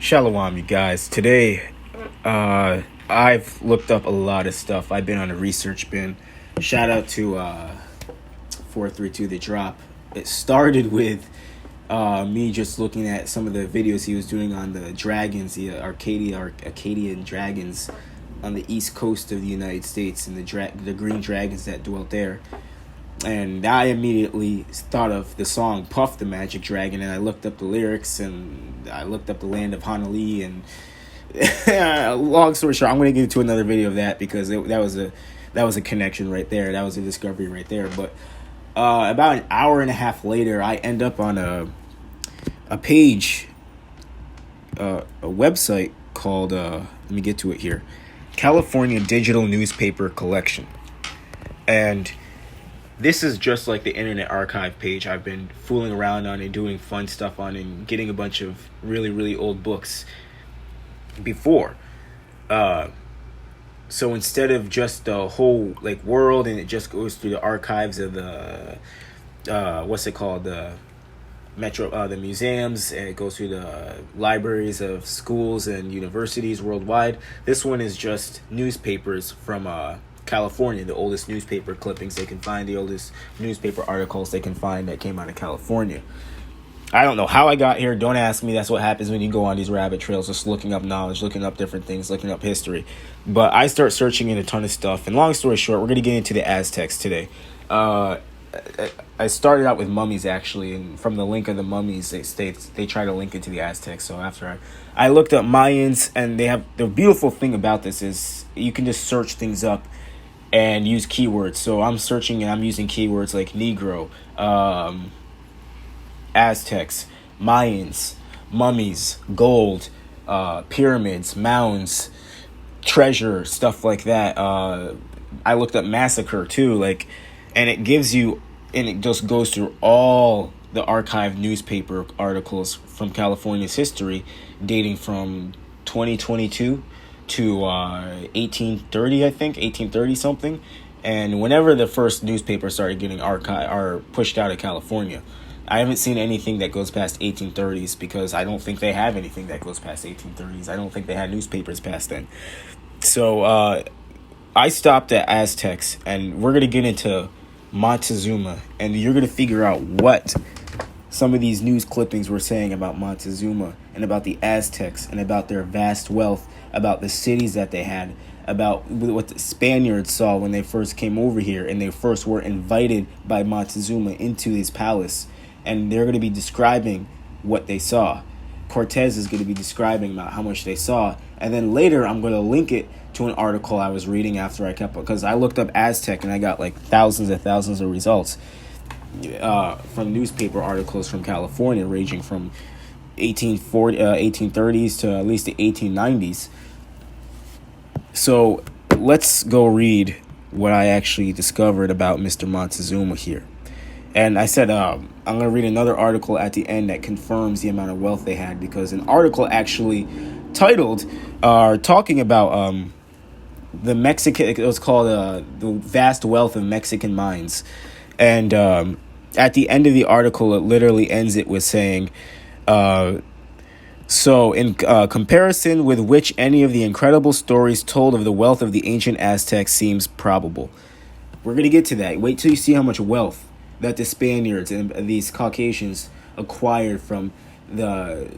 Shalom, you guys. Today, I've looked up a lot of stuff. I've been on a research bin. Shout out to 432 The Drop. It started with me just looking at some of the videos he was doing on the dragons, the Arcadian dragons on the east coast of the United States, and the green dragons that dwelt there. And I immediately thought of the song Puff the Magic Dragon, and I looked up the lyrics, and I looked up the land of Honolulu, and long story short, I'm going to get into another video of that because that was a connection right there. That was a discovery right there. But about an hour and a half later, I end up on a page, a website called, let me get to it here, California Digital Newspaper Collection. And this is just like the Internet Archive page I've been fooling around on and doing fun stuff on and getting a bunch of really, really old books before. So instead of just the whole world, and it just goes through the archives of the the museums, and it goes through the libraries of schools and universities worldwide. This one is just newspapers from California, the oldest newspaper clippings they can find, the oldest newspaper articles they can find that came out of California. I don't know how I got here. Don't ask me. That's what happens when you go on these rabbit trails, just looking up knowledge, looking up different things, looking up history. But I start searching in a ton of stuff. And long story short, we're going to get into the Aztecs today. I started out with mummies, actually, and from the link of the mummies, they try to link it to the Aztecs. So after I looked up Mayans, and they have the beautiful thing about this is you can just search things up and use keywords. So I'm searching and I'm using keywords like Negro, Aztecs, Mayans, mummies, gold, pyramids, mounds, treasure, stuff like that. I looked up massacre too, and it gives you, and it just goes through all the archived newspaper articles from California's history, dating from 2022 to 1830, I think, 1830 something. And whenever the first newspaper started getting pushed out of California, I haven't seen anything that goes past 1830s, because I don't think they have anything that goes past 1830s. I don't think they had newspapers past then. So I stopped at Aztecs, and we're going to get into Montezuma, and you're going to figure out what some of these news clippings were saying about Montezuma and about the Aztecs and about their vast wealth, about the cities that they had, about what the Spaniards saw when they first came over here and they first were invited by Montezuma into his palace. And they're going to be describing what they saw. Cortez is going to be describing about how much they saw. And then later, I'm going to link it to an article I was reading after because I looked up Aztec and I got thousands and thousands of results from newspaper articles from California, ranging from 1830s to at least the 1890s. So let's go read what I actually discovered about Mr. Montezuma here. And I said I'm going to read another article at the end that confirms the amount of wealth they had, because an article actually titled talking about the Mexican, it was called the vast wealth of Mexican mines. And at the end of the article, it literally ends it with saying, so in comparison with which any of the incredible stories told of the wealth of the ancient Aztecs seems probable. We're going to get to that. Wait till you see how much wealth that the Spaniards and these Caucasians acquired from the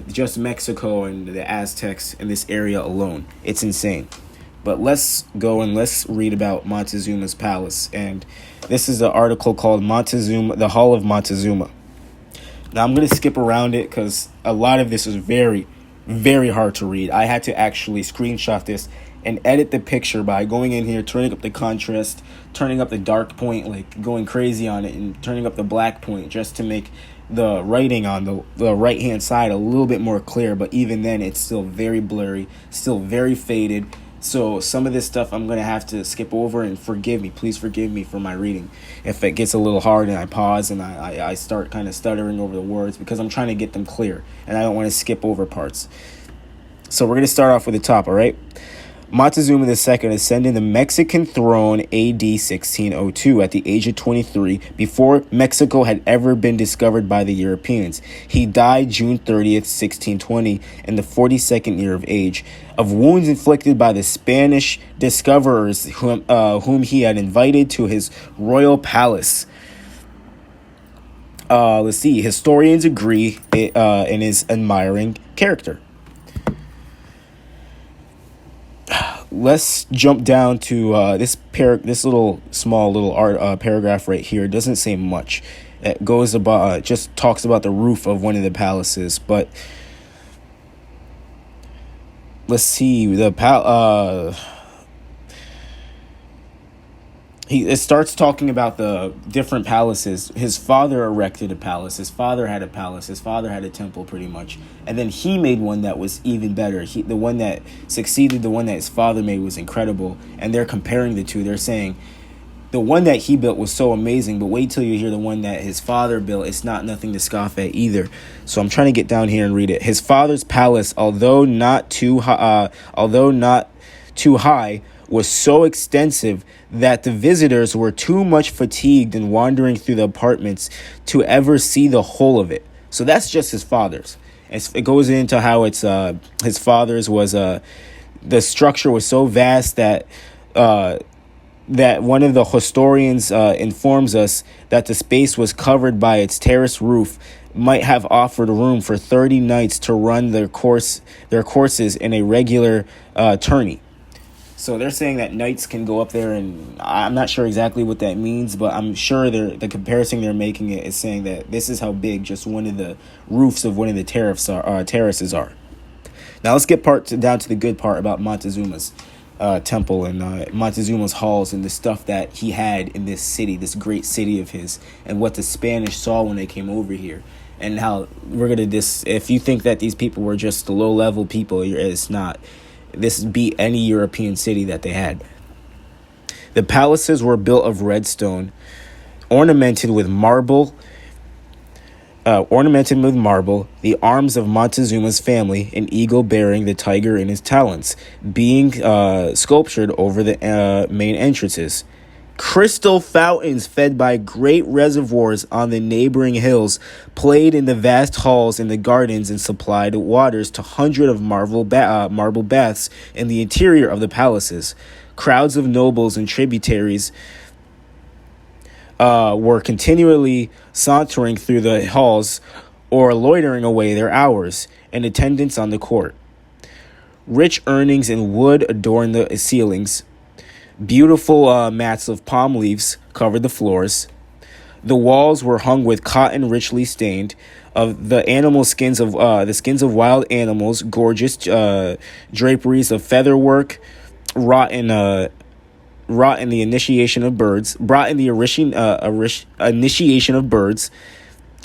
just Mexico and the Aztecs in this area alone. It's insane. But let's go and let's read about Montezuma's palace. And this is an article called Montezuma, the Hall of Montezuma. Now I'm going to skip around it because a lot of this is very, very hard to read. I had to actually screenshot this and edit the picture by going in here, turning up the contrast, turning up the dark point, going crazy on it, and turning up the black point just to make the writing on the right-hand side a little bit more clear. But even then, it's still very blurry, still very faded. So some of this stuff I'm going to have to skip over, and forgive me. Please forgive me for my reading if it gets a little hard and I pause and I start kind of stuttering over the words, because I'm trying to get them clear and I don't want to skip over parts. So we're going to start off with the top, all right? Montezuma II ascended the Mexican throne AD 1602 at the age of 23, before Mexico had ever been discovered by the Europeans. He died June 30th, 1620, in the 42nd year of age, of wounds inflicted by the Spanish discoverers whom he had invited to his royal palace. Let's see. Historians agree in his admiring character. Let's jump down to this little paragraph right here. It doesn't say much. It goes about just talks about the roof of one of the palaces, but let's see it starts talking about the different palaces. His father erected a palace. His father had a palace. His father had a temple, pretty much. And then he made one that was even better. The one that succeeded, the one that his father made was incredible. And they're comparing the two. They're saying the one that he built was so amazing, but wait till you hear the one that his father built. It's not nothing to scoff at either. So I'm trying to get down here and read it. His father's palace, although not too high, was so extensive that the visitors were too much fatigued in wandering through the apartments to ever see the whole of it. So that's just his father's. It goes into how it's his father's was the structure was so vast that one of the historians informs us that the space was covered by its terrace roof, might have offered room for 30 knights to run their courses in a regular tourney. So they're saying that knights can go up there, and I'm not sure exactly what that means, but I'm sure the comparison they're making it is saying that this is how big just one of the roofs of one of the terraces are. Now let's get down to the good part about Montezuma's temple and Montezuma's halls and the stuff that he had in this city, this great city of his, and what the Spanish saw when they came over here. And how if you think that these people were just low-level people, it's not. This beat any European city that they had. The palaces were built of red stone, ornamented with marble. The arms of Montezuma's family, an eagle bearing the tiger in his talons, being sculptured over the main entrances. Crystal fountains fed by great reservoirs on the neighboring hills played in the vast halls and the gardens and supplied waters to hundreds of marble baths in the interior of the palaces. Crowds of nobles and tributaries were continually sauntering through the halls or loitering away their hours in attendance on the court. Rich earnings in wood adorned the ceilings. Beautiful mats of palm leaves covered the floors. The walls were hung with cotton richly stained, of the skins of wild animals, gorgeous draperies of featherwork, wrought in the initiation of birds,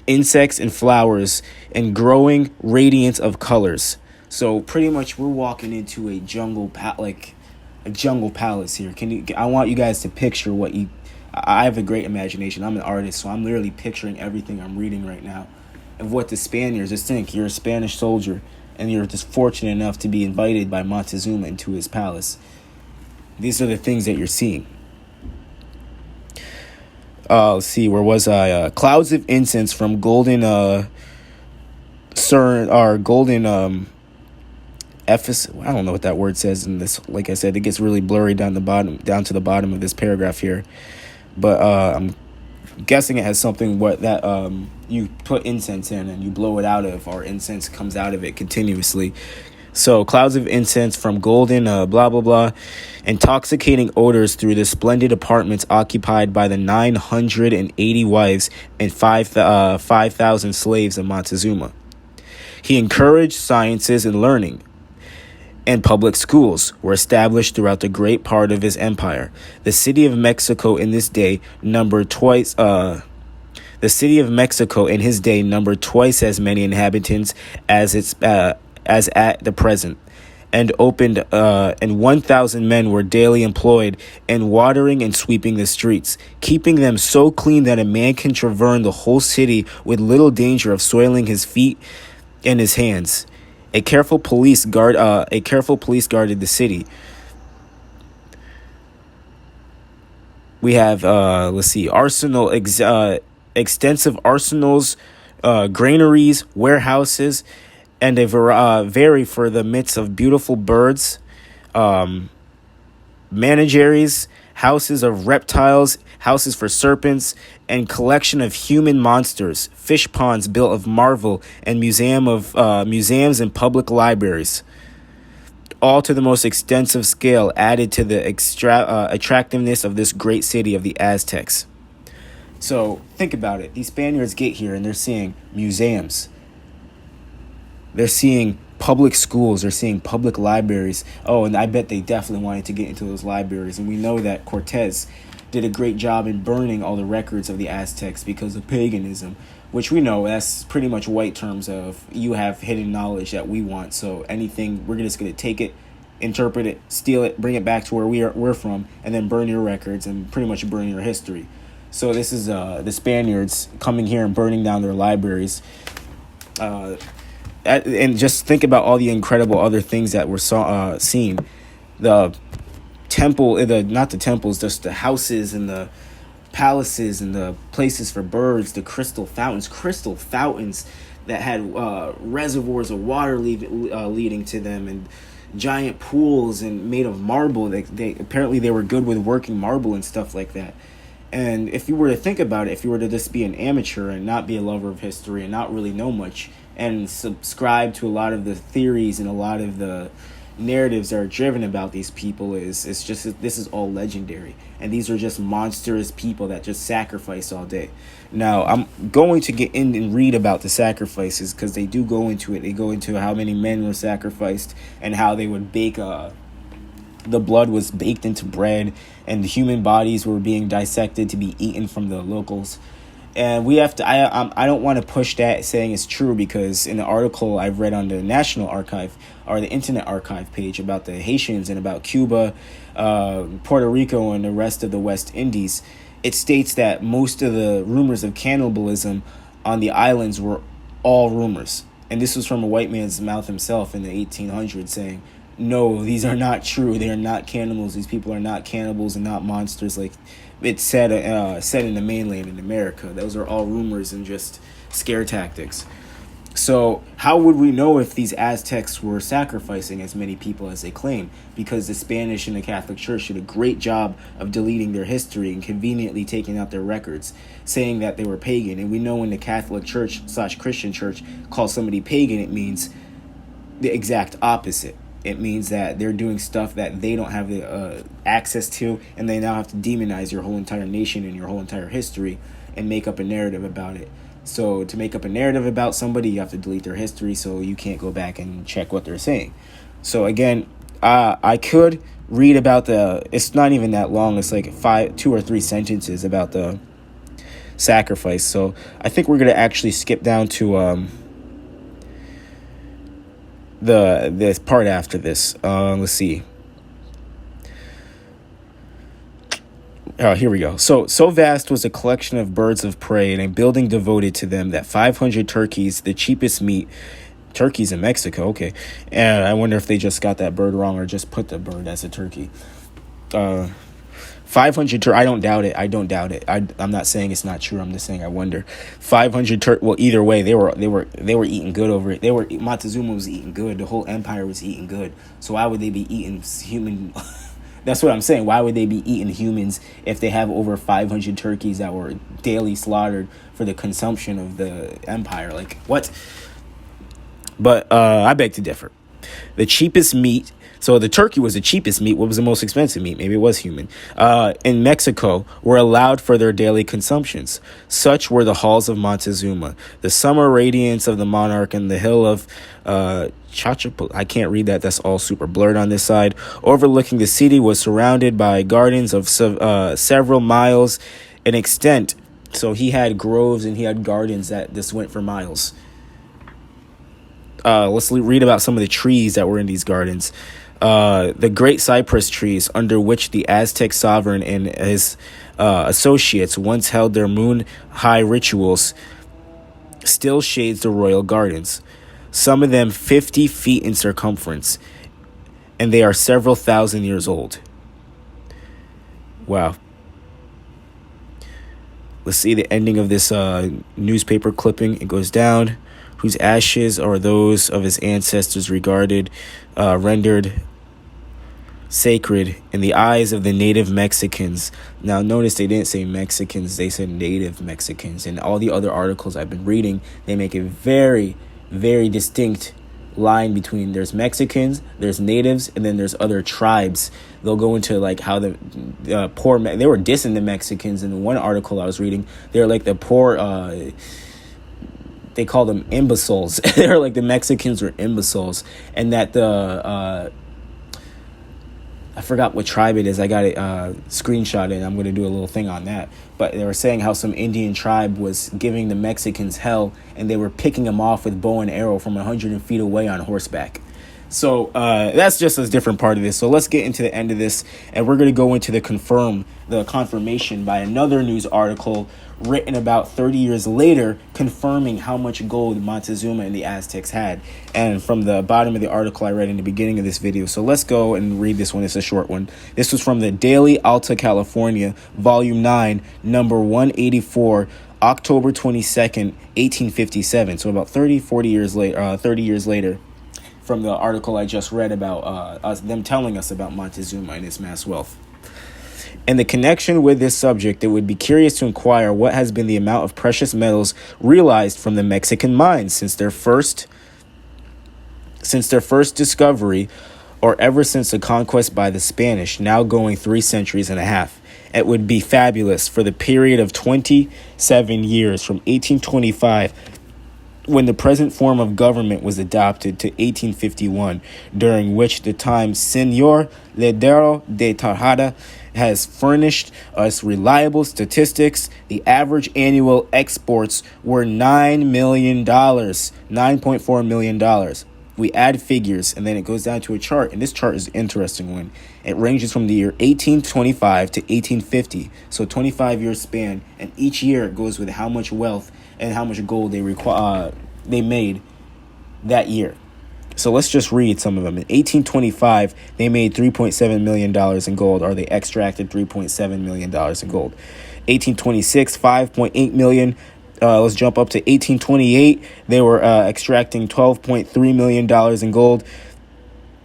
insects and flowers, and growing radiance of colors. So pretty much, we're walking into a jungle palace here. I want you guys to picture I have a great imagination. I'm an artist, so I'm literally picturing everything I'm reading right now of what the Spaniards just think. You're a Spanish soldier, and you're just fortunate enough to be invited by Montezuma into his palace. These are the things that you're seeing. Let's see, where was I? Clouds of incense from golden Ephes. I don't know what that word says in this. Like I said, it gets really blurry down to the bottom of this paragraph here. But I'm guessing it has something that you put incense in and you blow it out of, or incense comes out of it continuously. So clouds of incense from golden blah blah blah, intoxicating odors through the splendid apartments occupied by the 980 wives and 5,000 slaves of Montezuma. He encouraged sciences and learning, and public schools were established throughout the great part of his empire. The city of Mexico in his day numbered twice as many inhabitants as at the present, and 1,000 men were daily employed in watering and sweeping the streets, keeping them so clean that a man can traverse the whole city with little danger of soiling his feet and his hands. A careful police guarded the city. We have let's see, extensive arsenals, granaries, warehouses, and they vary for the midst of beautiful birds, menageries, houses of reptiles, houses for serpents, and collection of human monsters, fish ponds built of marble, and museums and public libraries, all to the most extensive scale, added to the attractiveness of this great city of the Aztecs. So think about it. These Spaniards get here and they're seeing museums. They're seeing public schools. They're seeing public libraries. Oh, and I bet they definitely wanted to get into those libraries. And we know that Cortez did a great job in burning all the records of the Aztecs because of paganism, which we know that's pretty much white terms of you have hidden knowledge that we want. So anything, we're just going to take it, interpret it, steal it, bring it back to where we're from, and then burn your records and pretty much burn your history. So this is the Spaniards coming here and burning down their libraries. And just think about all the incredible other things that were seen. The temple, not the temples, just the houses and the palaces and the places for birds, the crystal fountains that had reservoirs of water leading to them, and giant pools and made of marble. They apparently they were good with working marble and stuff like that. And if you were to think about it, if you were to just be an amateur and not be a lover of history and not really know much and subscribe to a lot of the theories and a lot of the narratives that are driven about these people, it's just this is all legendary, and these are just monstrous people that just sacrifice all day. Now I'm going to get in and read about the sacrifices because they do go into it. They go into how many men were sacrificed and how they would bake the blood was baked into bread, and the human bodies were being dissected to be eaten from the locals. And we have to. I don't want to push that saying it's true, because in the article I've read on the National Archive or the Internet Archive page about the Haitians and about Cuba, Puerto Rico, and the rest of the West Indies, it states that most of the rumors of cannibalism on the islands were all rumors. And this was from a white man's mouth himself in the 1800s saying, no, these are not true. They are not cannibals. These people are not cannibals and not monsters like it's said in the mainland in America. Those are all rumors and just scare tactics. So how would we know if these Aztecs were sacrificing as many people as they claim? Because the Spanish and the Catholic Church did a great job of deleting their history and conveniently taking out their records, saying that they were pagan. And we know when the Catholic Church / Christian Church calls somebody pagan, it means the exact opposite. It means that they're doing stuff that they don't have the access to, and they now have to demonize your whole entire nation and your whole entire history and make up a narrative about it. So to make up a narrative about somebody, you have to delete their history, so you can't go back and check what they're saying. So again, I could read about it's not even that long. It's like 2 or 3 sentences about the sacrifice. So I think we're going to actually skip down to the part after this. Let's see. Here we go. So vast was a collection of birds of prey and a building devoted to them that 500 turkeys, the cheapest meat, turkeys in Mexico, okay. And I wonder if they just got that bird wrong or just put the bird as a turkey. 500 I don't doubt it. I'm not saying it's not true. I'm just saying I wonder. 500 well, either way, they were eating good over it. Montezuma was eating good. The whole empire was eating good. So why would they be eating human? That's what I'm saying. Why would they be eating humans if they have over 500 turkeys that were daily slaughtered for the consumption of the empire? Like, what? But I beg to differ. The cheapest meat. So the turkey was the cheapest meat. What was the most expensive meat? Maybe it was human. In Mexico, were allowed for their daily consumptions. Such were the halls of Montezuma, the summer radiance of the monarch, and the hill of Chachapul. I can't read that. That's all super blurred on this side. Overlooking the city was surrounded by gardens of several miles in extent. So he had groves and he had gardens that just went for miles. Let's read about some of the trees that were in these gardens. The great cypress trees under which the Aztec sovereign and his associates once held their moon-high rituals still shades the royal gardens, some of them 50 feet in circumference, and they are several thousand years old. Wow. Let's see the ending of this newspaper clipping. It goes down. Whose ashes are those of his ancestors rendered sacred in the eyes of the native Mexicans. Now, notice they didn't say Mexicans, they said native Mexicans. And all the other articles I've been reading, they make a very, very distinct line between there's Mexicans, there's natives, and then there's other tribes. They'll go into like how the poor, they were dissing the Mexicans in the one article I was reading. They're like the poor, they call them imbeciles. They're like the Mexicans were imbeciles, and that the I forgot what tribe it is. I got it screenshot and I'm going to do a little thing on that. But they were saying how some Indian tribe was giving the Mexicans hell, and they were picking them off with bow and arrow from 100 feet away on horseback. So that's just a different part of this. So let's get into the end of this, and we're going to go into the confirmation by another news article written about 30 years later, confirming how much gold Montezuma and the Aztecs had. And from the bottom of the article I read in the beginning of this video. So let's go and read this one. It's a short one. This was from the Daily Alta California, Volume 9, number 184, October 22nd, 1857. So about 30 years later, from the article I just read about them telling us about Montezuma and his mass wealth. In the connection with this subject, it would be curious to inquire what has been the amount of precious metals realized from the Mexican mines since their first discovery, or ever since the conquest by the Spanish, now going 3 centuries and a half. It would be fabulous for the period of 27 years from 1825, when the present form of government was adopted, to 1851, during which the time Senor Ledero de Tejada has furnished us reliable statistics. The average annual exports were $9 million, $9.4 million. We add figures, and then it goes down to a chart, and this chart is an interesting one. It ranges from the year 1825 to 1850, so 25-year span, and each year it goes with how much wealth and how much gold they made that year. So let's just read some of them. In 1825, they made $3.7 million in gold, or they extracted $3.7 million in gold. 1826, $5.8 million. Let's jump up to 1828. They were extracting $12.3 million in gold.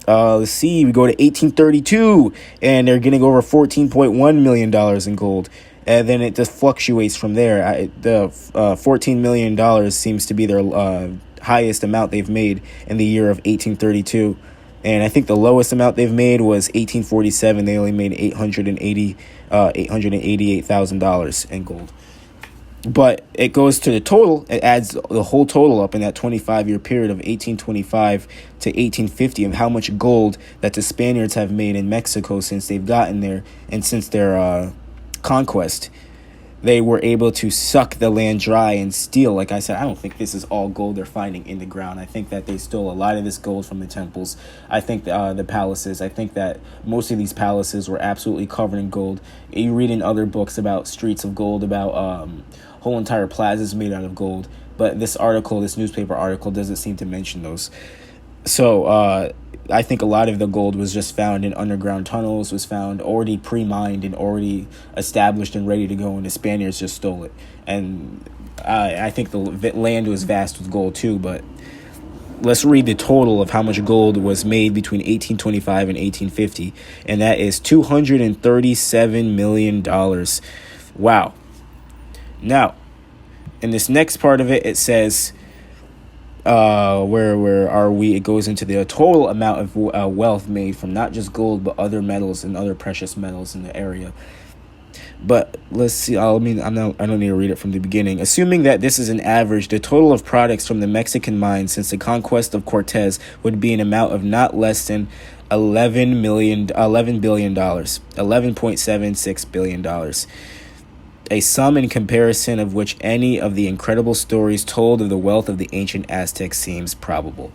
Let's see, we go to 1832, and they're getting over $14.1 million in gold. And then it just fluctuates from there. The $14 million seems to be their highest amount they've made in the year of 1832. And I think the lowest amount they've made was 1847. They only made $888,000 in gold. But it goes to the total. It adds the whole total up in that 25-year period of 1825 to 1850 of how much gold that the Spaniards have made in Mexico since they've gotten there, and since their conquest. They were able to suck the land dry and steal. Like I said, I don't think this is all gold they're finding in the ground. I think that they stole a lot of this gold from the temples. I think the palaces. I think that most of these palaces were absolutely covered in gold. You read in other books about streets of gold, about whole entire plazas made out of gold. But this newspaper article, doesn't seem to mention those. So I think a lot of the gold was just found in underground tunnels, was found already pre-mined and already established and ready to go, and the Spaniards just stole it. And I think the land was vast with gold too, but let's read the total of how much gold was made between 1825 and 1850, and that is $237 million. Wow. Now, in this next part of it, it says... where are we? It goes into the total amount of wealth made from not just gold but other metals and other precious metals in the area. But let's see. I don't need to read it from the beginning. Assuming that this is an average, the total of products from the Mexican mines since the conquest of Cortez would be an amount of not less than $11 billion, $11.76 billion. A sum in comparison of which any of the incredible stories told of the wealth of the ancient Aztecs seems probable.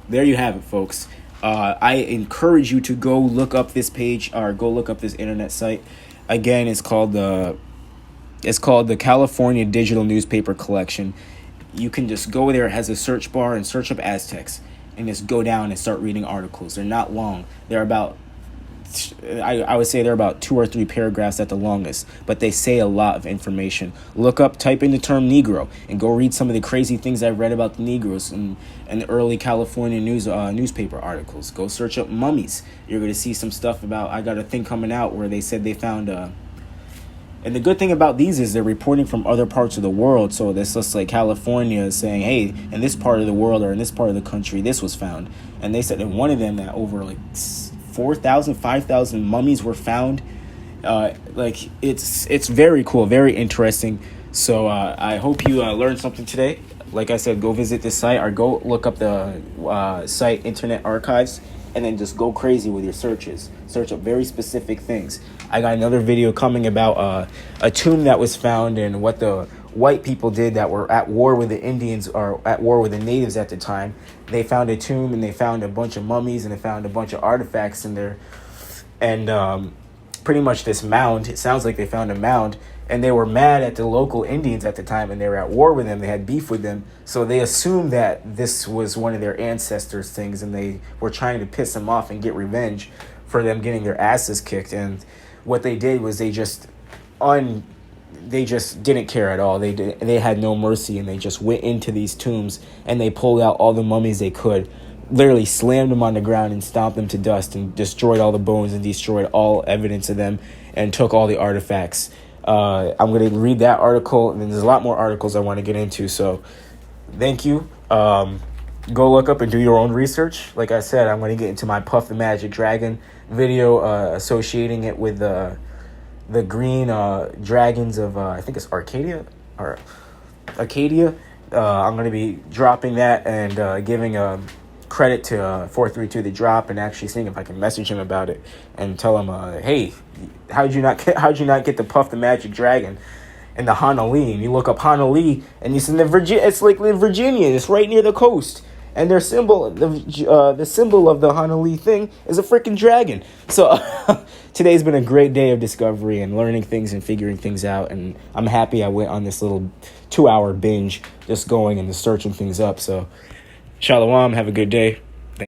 There you have it, folks. I encourage you to go look up this page, or go look up this internet site. Again, it's called the California Digital Newspaper Collection. You can just go there. It has a search bar and search up Aztecs, and just go down and start reading articles. They're not long. They're about I would say they're about 2 or 3 paragraphs at the longest, but they say a lot of information. Type in the term Negro and go read some of the crazy things I've read about the Negroes in the early California newspaper articles. Go search up mummies. You're going to see some stuff about, I got a thing coming out where they said they found, and the good thing about these is they're reporting from other parts of the world. So that's just like California is saying, hey, in this part of the world or in this part of the country, this was found. And they said in one of them that over like 4,000, 5,000 mummies were found. It's very cool, very interesting. So I hope you learned something today. Like I said, go visit this site or go look up the site Internet Archives, and then just go crazy with your searches. Search up very specific things. I got another video coming about a tomb that was found and what the white people did that were at war with the Indians or at war with the natives at the time. They found a tomb and they found a bunch of mummies and they found a bunch of artifacts in there. And pretty much this mound, it sounds like they found a mound, and they were mad at the local Indians at the time and they were at war with them. They had beef with them. So they assumed that this was one of their ancestors' things and they were trying to piss them off and get revenge for them getting their asses kicked. And what they did was they just didn't care at all. They had no mercy, and they just went into these tombs and they pulled out all the mummies they could, literally slammed them on the ground and stomped them to dust and destroyed all the bones and destroyed all evidence of them and took all the artifacts. I'm going to read that article, and then there's a lot more articles I want to get into. So thank you. Go look up and do your own research. Like I said, I'm going to get into my Puff the Magic Dragon video, associating it with the green dragons of I think it's Arcadia. I'm going to be dropping that and giving credit to 432 the drop, and actually seeing if I can message him about it and tell him, hey, how'd you not get the Puff the Magic Dragon in the Honolulu? And you look up Honolulu and it's it's like in Virginia. It's right near the coast. And their symbol, the symbol of the Honolulu thing is a freaking dragon. So today's been a great day of discovery and learning things and figuring things out. And I'm happy I went on this little 2-hour binge just going and searching things up. So shalom, have a good day.